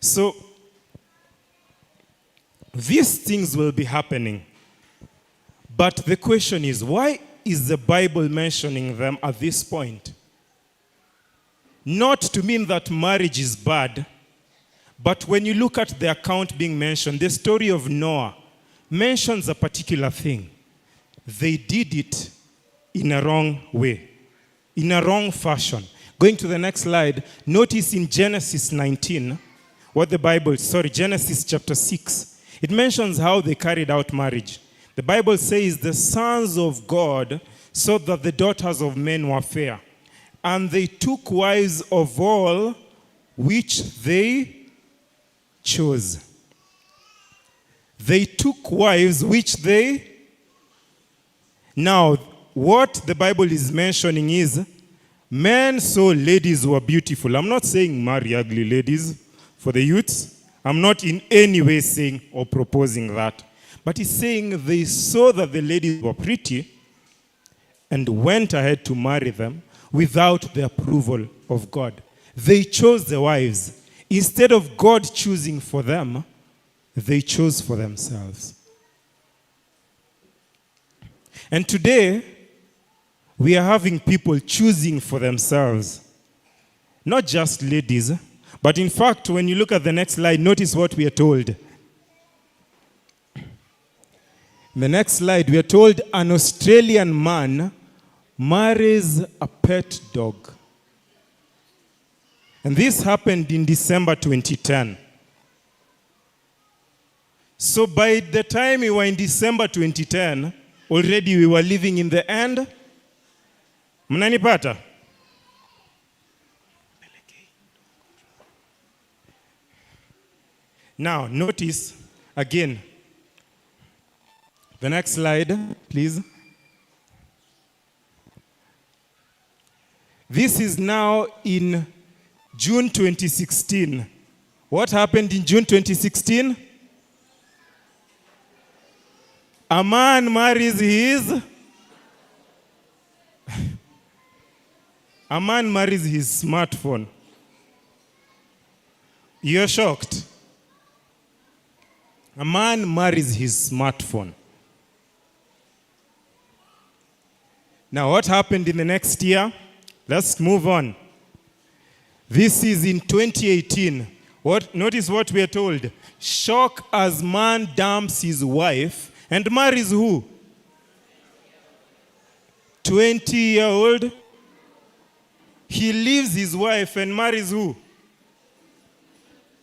So, these things will be happening. But the question is, why is the Bible mentioning them at this point? Not to mean that marriage is bad, but when you look at the account being mentioned, the story of Noah mentions a particular thing. They did it in a wrong way, in a wrong fashion. Going to the next slide, notice in Genesis 19, Genesis chapter 6, it mentions how they carried out marriage. The Bible says the sons of God saw that the daughters of men were fair, and they took wives of all which they chose. They took wives which they... Now, what the Bible is mentioning is, men saw ladies who were beautiful. I'm not saying marry ugly ladies for the youths. I'm not in any way saying or proposing that. But he's saying they saw that the ladies were pretty and went ahead to marry them without the approval of God. They chose the wives. Instead of God choosing for them, they chose for themselves. And today, we are having people choosing for themselves. Not just ladies, but in fact, when you look at the next slide, notice what we are told. In the next slide, we are told an Australian man marries a pet dog. And this happened in December 2010. So by the time we were in December 2010, already we were living in the end. Mnanipata? Now, notice again. The next slide, please. This is now in June 2016. What happened in June 2016? A man marries his... A man marries his smartphone. You're shocked. A man marries his smartphone. Now, what happened in the next year? Let's move on. This is in 2018. Notice what we are told. Shock as man dumps his wife and marries who? 20-year-old. He leaves his wife and marries who?